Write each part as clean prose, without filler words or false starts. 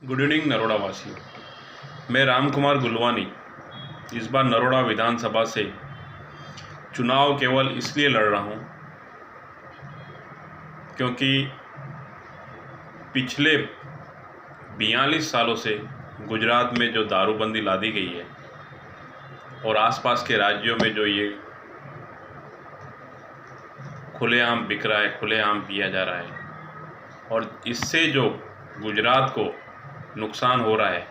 Good evening Naroda वासियों। मैं राम कुमार गुलवानी इस बार नरोड़ा विधानसभा से चुनाव केवल इसलिए लड़ रहा हूं क्योंकि पिछले 42 सालों से गुजरात में जो दारूबंदी ला दी गई है और आसपास के राज्यों में जो ये खुलेआम बिक रहा है, खुलेआम पिया जा रहा है और इससे जो गुजरात को नुकसान हो रहा है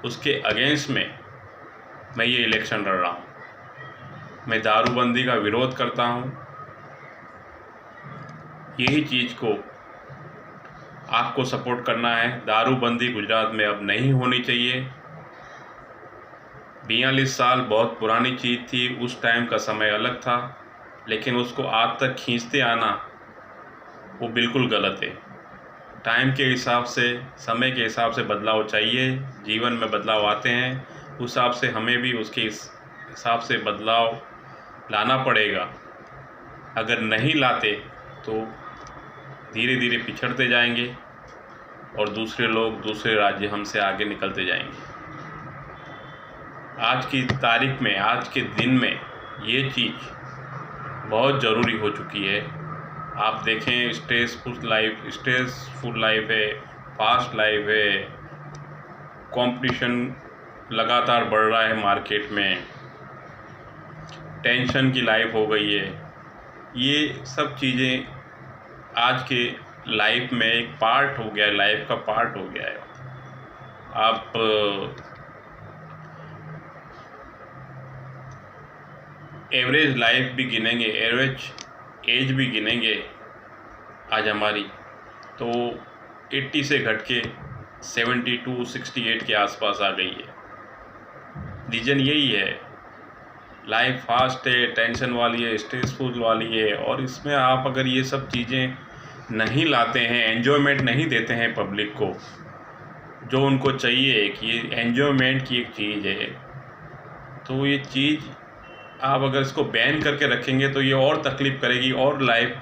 उसके अगेंस्ट में मैं ये इलेक्शन लड़ रहा हूँ। मैं दारूबंदी का विरोध करता हूँ। यही चीज़ को आपको सपोर्ट करना है। दारूबंदी गुजरात में अब नहीं होनी चाहिए। 42 साल बहुत पुरानी चीज़ थी, उस टाइम का समय अलग था, लेकिन उसको आज तक खींचते आना वो बिल्कुल गलत है। टाइम के हिसाब से, समय के हिसाब से बदलाव चाहिए। जीवन में बदलाव आते हैं, उस हिसाब से हमें भी उसके हिसाब से बदलाव लाना पड़ेगा। अगर नहीं लाते तो धीरे धीरे पिछड़ते जाएंगे और दूसरे लोग, दूसरे राज्य हमसे आगे निकलते जाएंगे। आज की तारीख में, आज के दिन में ये चीज़ बहुत ज़रूरी हो चुकी है। आप देखें, स्ट्रेसफुल लाइफ है, फास्ट लाइफ है, कंपटीशन लगातार बढ़ रहा है मार्केट में, टेंशन की लाइफ हो गई है। ये सब चीज़ें आज के लाइफ में एक पार्ट हो गया है, लाइफ का पार्ट हो गया है। आप एवरेज लाइफ भी गिनेंगे, एवरेज एज भी गिनेंगे आज हमारी, तो 80 से घट के 72, 68 के आसपास आ गई है। रीज़न यही है, लाइफ फास्ट है, टेंशन वाली है, स्ट्रेसफुल वाली है, और इसमें आप अगर ये सब चीज़ें नहीं लाते हैं, एन्जॉयमेंट नहीं देते हैं पब्लिक को, जो उनको चाहिए कि एन्जॉयमेंट की एक चीज़ है, तो ये चीज़ आप अगर इसको बैन करके रखेंगे तो ये और तकलीफ़ करेगी और लाइफ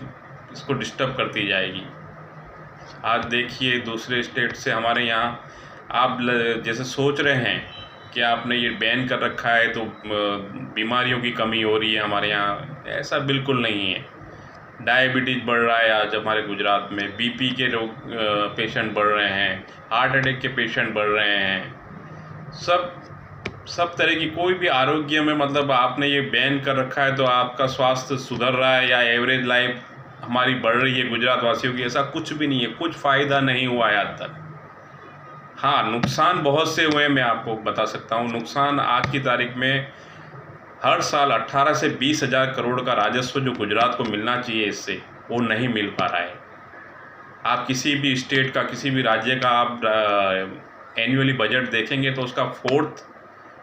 इसको डिस्टर्ब करती जाएगी। आज देखिए दूसरे स्टेट से हमारे यहाँ आप जैसे सोच रहे हैं कि आपने ये बैन कर रखा है तो बीमारियों की कमी हो रही है हमारे यहाँ, ऐसा बिल्कुल नहीं है। डायबिटीज़ बढ़ रहा है आज हमारे गुजरात में, बीपी के रोग पेशेंट बढ़ रहे हैं, हार्ट अटैक के पेशेंट बढ़ रहे हैं, सब तरह की, कोई भी आरोग्य में, मतलब आपने ये बैन कर रखा है तो आपका स्वास्थ्य सुधर रहा है या एवरेज लाइफ हमारी बढ़ रही है गुजरात वासियों की, ऐसा कुछ भी नहीं है। कुछ फ़ायदा नहीं हुआ है आज तक। हाँ, नुकसान बहुत से हुए, मैं आपको बता सकता हूँ। नुकसान आज की तारीख में हर साल 18 से 20 हज़ार करोड़ का राजस्व जो गुजरात को मिलना चाहिए इससे, वो नहीं मिल पा रहा है। आप किसी भी स्टेट का, किसी भी राज्य का आप एनुअली बजट देखेंगे तो उसका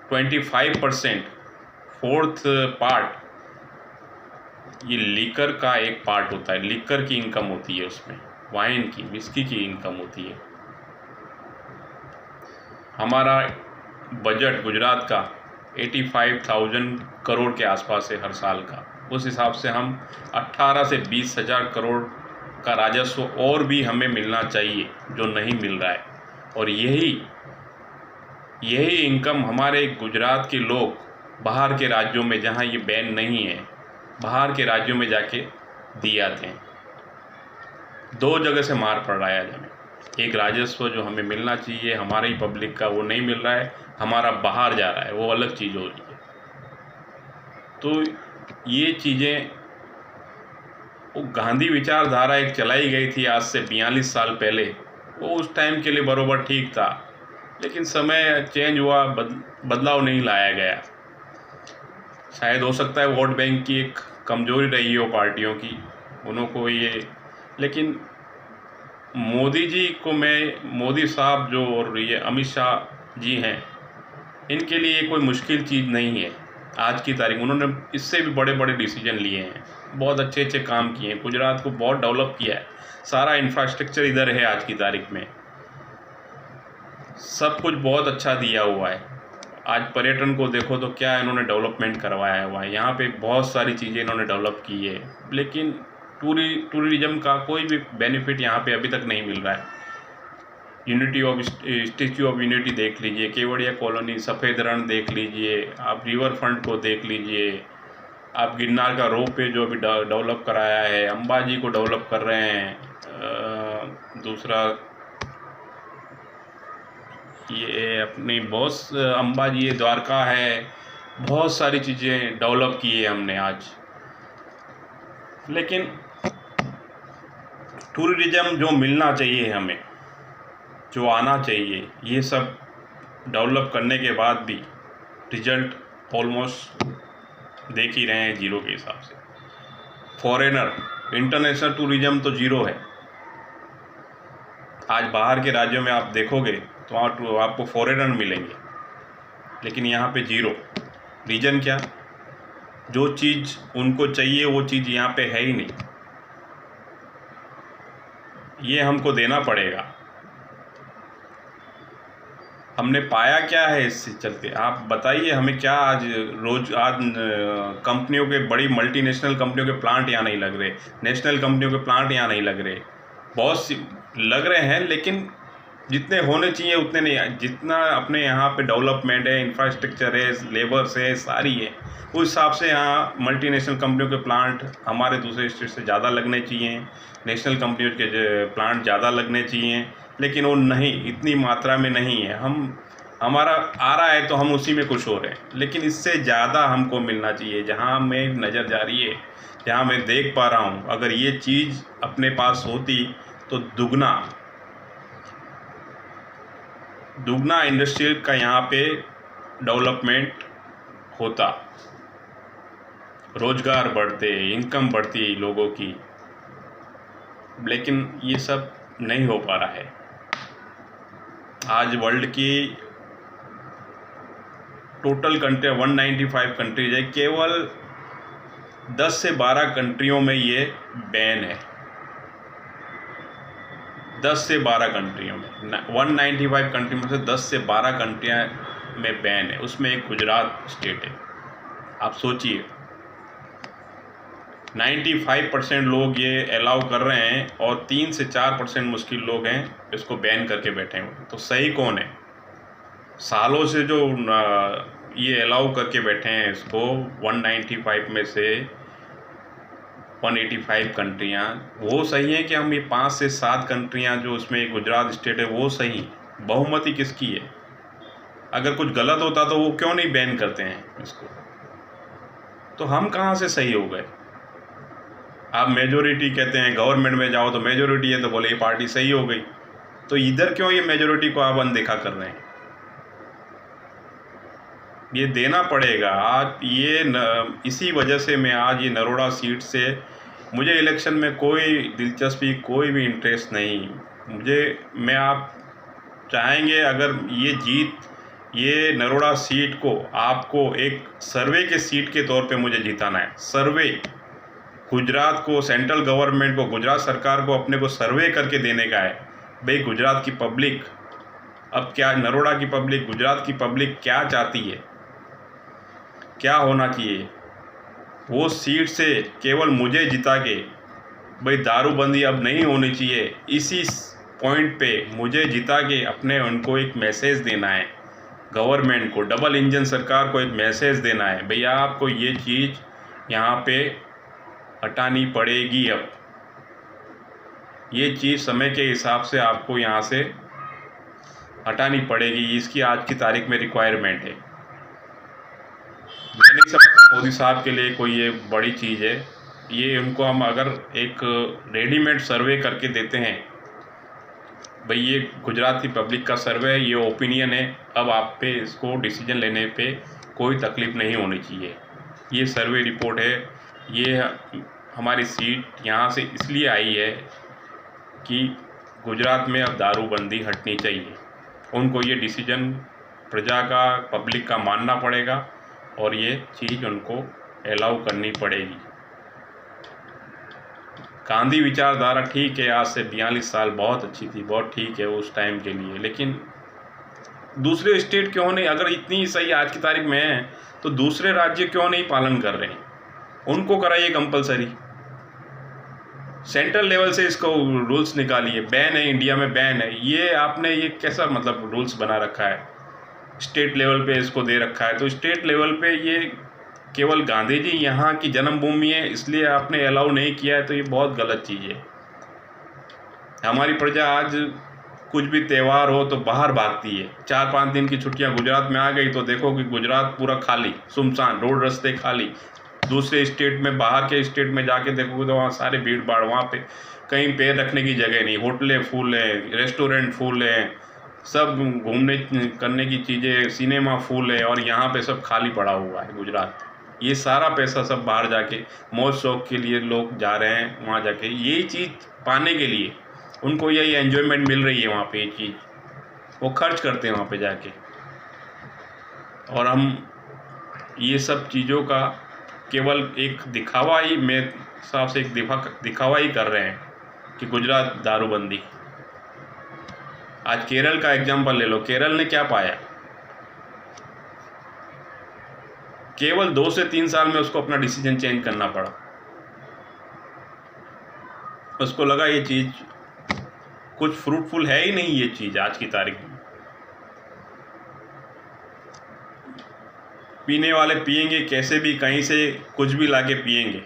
25% फोर्थ पार्ट ये लीकर का एक पार्ट होता है। लीकर की इनकम होती है उसमें, वाइन की, विस्की की इनकम होती है। हमारा बजट गुजरात का 85,000 करोड़ के आसपास है हर साल का। उस हिसाब से हम 18 से 20 हज़ार करोड़ का राजस्व और भी हमें मिलना चाहिए, जो नहीं मिल रहा है। और यही इनकम हमारे गुजरात के लोग बाहर के राज्यों में, जहाँ ये बैन नहीं है, बाहर के राज्यों में जाके दिए आते हैं। दो जगह से मार पड़ रहा है आज हमें। एक राजस्व जो हमें मिलना चाहिए हमारे ही पब्लिक का, वो नहीं मिल रहा है, हमारा बाहर जा रहा है, वो अलग चीज़ हो रही है। तो ये चीज़ें, वो गांधी विचारधारा एक चलाई गई थी आज से 42 साल पहले, वो उस टाइम के लिए बरोबर ठीक था, लेकिन समय चेंज हुआ, बदलाव नहीं लाया गया। शायद हो सकता है वोट बैंक की एक कमज़ोरी रही हो पार्टियों की, उनको ये, लेकिन मोदी जी को मोदी साहब जो, और ये अमित शाह जी हैं, इनके लिए ये कोई मुश्किल चीज़ नहीं है। आज की तारीख उन्होंने इससे भी बड़े बड़े डिसीजन लिए हैं, बहुत अच्छे काम किए हैं, गुजरात को बहुत डेवलप किया है। सारा इंफ्रास्ट्रक्चर इधर है आज की तारीख में, सब कुछ बहुत अच्छा दिया हुआ है। आज पर्यटन को देखो तो क्या इन्होंने डेवलपमेंट करवाया हुआ है, यहाँ पे बहुत सारी चीज़ें इन्होंने डेवलप की है, लेकिन टूरिज्म का कोई भी बेनिफिट यहाँ पे अभी तक नहीं मिल रहा है। Unity of statue of unity देख लीजिए, केवड़िया कॉलोनी, सफ़ेद रण देख लीजिए, आप रिवर फ्रंट को देख लीजिए, आप गिरनार का रोप वे जो अभी डेवलप कराया है, अंबाजी को डेवलप कर रहे हैं, दूसरा ये अपनी बहुत अंबाजी, ये द्वारका है, बहुत सारी चीज़ें डेवलप की है हमने आज। लेकिन टूरिज़्म जो मिलना चाहिए हमें, जो आना चाहिए, ये सब डेवलप करने के बाद भी रिजल्ट ऑलमोस्ट देख ही रहे हैं जीरो के हिसाब से। फॉरेनर, इंटरनेशनल टूरिज़्म तो जीरो है। आज बाहर के राज्यों में आप देखोगे तो आपको फॉरेनर मिलेंगे, लेकिन यहाँ पे जीरो। रीज़न क्या? जो चीज़ उनको चाहिए वो चीज़ यहाँ पे है ही नहीं। ये हमको देना पड़ेगा। हमने पाया क्या है इससे चलते? आप बताइए हमें क्या आज कंपनियों के, बड़ी मल्टीनेशनल कंपनियों के प्लांट यहाँ नहीं लग रहे, नेशनल कंपनियों के प्लांट यहाँ नहीं लग रहे। बहुत सी लग रहे हैं लेकिन जितने होने चाहिए उतने नहीं। जितना अपने यहाँ पे डेवलपमेंट है, इंफ्रास्ट्रक्चर है, लेबर्स है, सारी है, उस हिसाब से यहाँ मल्टीनेशनल कंपनियों के प्लांट हमारे दूसरे स्टेट से ज़्यादा लगने चाहिए, नेशनल कंपनियों के प्लांट ज़्यादा लगने चाहिए, लेकिन वो नहीं, इतनी मात्रा में नहीं है। हमारा आ रहा है तो हम उसी में खुश हो रहे हैं, लेकिन इससे ज़्यादा हमको मिलना चाहिए। जहाँ मेरी नज़र जा रही है, जहाँ मैं देख पा रहा हूँ, अगर ये चीज़ अपने पास होती तो दुगना इंडस्ट्रियल का यहाँ पे डेवलपमेंट होता, रोज़गार बढ़ते, इनकम बढ़ती लोगों की, लेकिन ये सब नहीं हो पा रहा है। आज वर्ल्ड की टोटल कंट्री 195 कंट्रीज है, केवल 10 से 12 कंट्रियों में ये बैन है। 10 से 12 कंट्रियों में, 195 कंट्री में से 10 से 12 कंट्रियाँ में बैन है। उसमें एक गुजरात स्टेट है। आप सोचिए, 95% लोग ये अलाउ कर रहे हैं और 3 से 4% मुश्किल लोग हैं इसको बैन करके बैठे हुए। तो सही कौन है? सालों से जो ये अलाउ करके बैठे हैं इसको, 195 में से 185 कंट्रियाँ, वो सही है कि हम ये 5 से 7 कंट्रियाँ जो उसमें गुजरात स्टेट है वो सही? बहुमति किसकी है? अगर कुछ गलत होता तो वो क्यों नहीं बैन करते हैं इसको? तो हम कहाँ से सही हो गए? आप मेजोरिटी कहते हैं, गवर्नमेंट में जाओ तो मेजोरिटी है तो बोले ये पार्टी सही हो गई। तो इधर क्यों ये मेजोरिटी को आप अनदेखा कर रहे हैं? ये देना पड़ेगा आज। इसी वजह से मैं आज ये नरोड़ा सीट से, मुझे इलेक्शन में कोई दिलचस्पी, कोई भी इंटरेस्ट नहीं। आप चाहेंगे अगर ये नरोड़ा सीट को आपको एक सर्वे के सीट के तौर पे मुझे जिताना है। सर्वे, गुजरात को, सेंट्रल गवर्नमेंट को, गुजरात सरकार को अपने को सर्वे करके देने का है। भाई गुजरात की पब्लिक, अब क्या नरोड़ा की पब्लिक, गुजरात की पब्लिक क्या चाहती है, क्या होना चाहिए? वो सीट से केवल मुझे जिता के, भाई दारूबंदी अब नहीं होनी चाहिए, इसी पॉइंट पे मुझे जिता के अपने उनको एक मैसेज देना है। गवर्नमेंट को, डबल इंजन सरकार को एक मैसेज देना है, भैया आपको ये चीज़ यहाँ पे हटानी पड़ेगी। अब ये चीज़ समय के हिसाब से आपको यहाँ से हटानी पड़ेगी। इसकी आज की तारीख में रिक्वायरमेंट है। मैं नहीं समझता मोदी साहब के लिए कोई ये बड़ी चीज़ है। ये उनको हम अगर एक रेडीमेड सर्वे करके देते हैं, भाई ये गुजरात की पब्लिक का सर्वे है, ये ओपिनियन है, अब आप पे इसको डिसीजन लेने पे कोई तकलीफ़ नहीं होनी चाहिए। ये सर्वे रिपोर्ट है, ये हमारी सीट यहाँ से इसलिए आई है कि गुजरात में अब दारूबंदी हटनी चाहिए। उनको ये डिसीजन प्रजा का, पब्लिक का मानना पड़ेगा और ये चीज़ उनको अलाउ करनी पड़ेगी। गांधी विचारधारा ठीक है, आज से 42 साल बहुत अच्छी थी, बहुत ठीक है उस टाइम के लिए, लेकिन दूसरे स्टेट क्यों नहीं, अगर इतनी सही आज की तारीख में है तो दूसरे राज्य क्यों नहीं पालन कर रहे हैं? उनको कराइए कंपलसरी। सेंट्रल लेवल से इसको रूल्स निकालिए, बैन है, इंडिया में बैन है। ये आपने ये कैसा मतलब रूल्स बना रखा है? स्टेट लेवल पे इसको दे रखा है, तो स्टेट लेवल पे ये केवल गांधी जी यहाँ की जन्मभूमि है इसलिए आपने अलाउ नहीं किया है, तो ये बहुत गलत चीज़ है। हमारी प्रजा आज कुछ भी त्यौहार हो तो बाहर भागती है। 4-5 दिन की छुट्टियां गुजरात में आ गई तो देखो कि गुजरात पूरा खाली, सुनसान, रोड रास्ते खाली। दूसरे स्टेट में, बाहर के स्टेट में जाके देखोगे तो वहाँ सारे भीड़ भाड़, वहाँ पे कहीं पैर रखने की जगह नहीं, होटलें फुल हैं, रेस्टोरेंट फुल हैं, सब घूमने करने की चीज़ें, सिनेमा फुल है, और यहाँ पे सब खाली पड़ा हुआ है गुजरात। ये सारा पैसा सब बाहर जाके मौज शौक के लिए लोग जा रहे हैं वहाँ जाके, यही चीज़ पाने के लिए उनको यही एन्जॉयमेंट मिल रही है वहाँ पे, ये चीज़ वो खर्च करते हैं वहाँ पे जाके। और हम ये सब चीज़ों का केवल एक दिखावा ही, मेरे हिसाब से एक दिखावा ही कर रहे हैं कि गुजरात दारूबंदी। आज केरल का एग्जाम्पल ले लो, केरल ने क्या पाया? केवल 2 से 3 साल में उसको अपना डिसीजन चेंज करना पड़ा। उसको लगा ये चीज़ कुछ फ्रूटफुल है ही नहीं, ये चीज़ आज की तारीख में। पीने वाले पिएंगे कैसे भी, कहीं से कुछ भी लाके पिएंगे,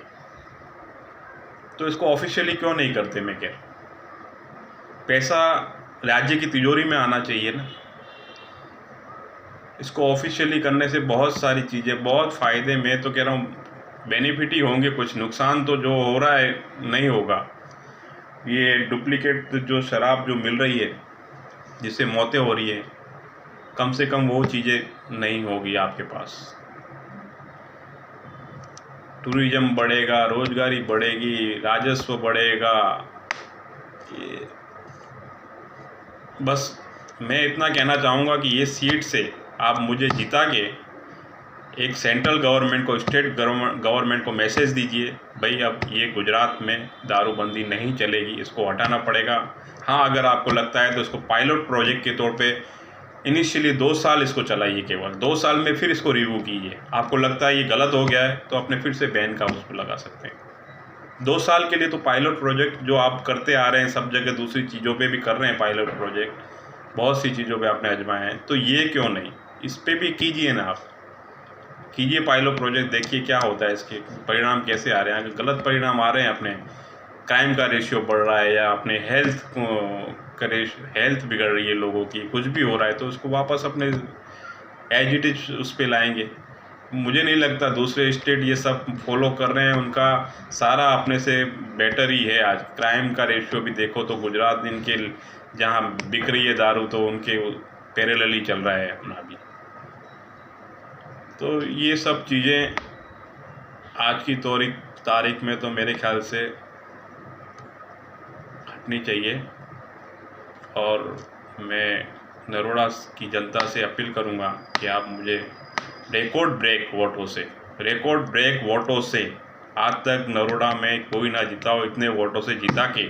तो इसको ऑफिशियली क्यों नहीं करते? मैं क्या, पैसा राज्य की तिजोरी में आना चाहिए ना। इसको ऑफिशियली करने से बहुत सारी चीज़ें, बहुत फ़ायदे, मैं तो कह रहा हूँ बेनिफिट ही होंगे, कुछ नुकसान तो जो हो रहा है नहीं होगा। ये डुप्लीकेट जो शराब जो मिल रही है जिससे मौतें हो रही है, कम से कम वो चीज़ें नहीं होगी आपके पास। टूरिज्म बढ़ेगा, रोजगारी बढ़ेगी, राजस्व बढ़ेगा। ये बस मैं इतना कहना चाहूँगा कि ये सीट से आप मुझे जिता के एक सेंट्रल गवर्नमेंट को, स्टेट गवर्नमेंट को मैसेज दीजिए, भाई अब ये गुजरात में दारूबंदी नहीं चलेगी, इसको हटाना पड़ेगा। हाँ, अगर आपको लगता है तो इसको पायलट प्रोजेक्ट के तौर पे इनिशियली 2 साल इसको चलाइए, केवल 2 साल में फिर इसको रिव्यू कीजिए। आपको लगता है ये गलत हो गया है तो अपने फिर से बैन का उसको लगा सकते हैं। 2 साल के लिए तो पायलट प्रोजेक्ट जो आप करते आ रहे हैं सब जगह, दूसरी चीज़ों पे भी कर रहे हैं पायलट प्रोजेक्ट, बहुत सी चीज़ों पे आपने आजमाए हैं, तो ये क्यों नहीं इस पर भी कीजिए ना। आप कीजिए पायलट प्रोजेक्ट, देखिए क्या होता है, इसके परिणाम कैसे आ रहे हैं। अगर गलत परिणाम आ रहे हैं, अपने क्राइम का रेशियो बढ़ रहा है या अपने हेल्थ बिगड़ रही है लोगों की, कुछ भी हो रहा है, तो उसको वापस अपने एज इट इज उस पर लाएंगे। मुझे नहीं लगता दूसरे स्टेट ये सब फॉलो कर रहे हैं, उनका सारा अपने से बेटर ही है। आज क्राइम का रेशियो भी देखो तो गुजरात इनके जहाँ बिक रही है दारू, तो उनके पैरेलल ही चल रहा है अपना भी। तो ये सब चीज़ें आज की तारीख में तो मेरे ख्याल से हटनी चाहिए। और मैं नरोड़ा की जनता से अपील करूंगा कि आप मुझे रिकॉर्ड ब्रेक वोटों से आज तक नरोड़ा में कोई ना जीता हो, इतने वोटों से जीता के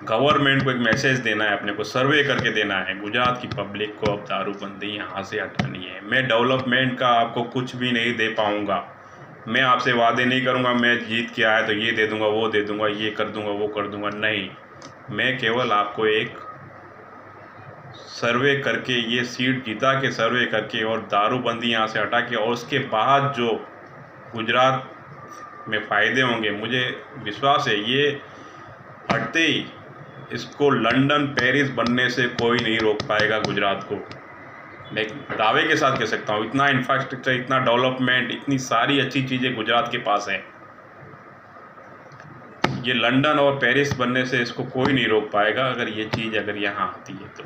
गवर्नमेंट को एक मैसेज देना है, अपने को सर्वे करके देना है गुजरात की पब्लिक को, अब दारूबंदी यहाँ से हटानी है। मैं डेवलपमेंट का आपको कुछ भी नहीं दे पाऊँगा, मैं आपसे वादे नहीं करूँगा मैं जीत के आया तो ये दे दूँगा, वो दे दूँगा, ये कर दूँगा, वो कर दूँगा, नहीं। मैं केवल आपको एक सर्वे करके, ये सीट जीता के सर्वे करके और दारूबंदी यहाँ से हटा के, और उसके बाद जो गुजरात में फ़ायदे होंगे, मुझे विश्वास है ये हटते ही इसको लंदन, पेरिस बनने से कोई नहीं रोक पाएगा गुजरात को। मैं दावे के साथ कह सकता हूँ, इतना इंफ्रास्ट्रक्चर, इतना डेवलपमेंट, इतनी सारी अच्छी चीज़ें गुजरात के पास हैं। ये लंदन और पेरिस बनने से इसको कोई नहीं रोक पाएगा, अगर ये चीज़ अगर यहाँ आती है तो।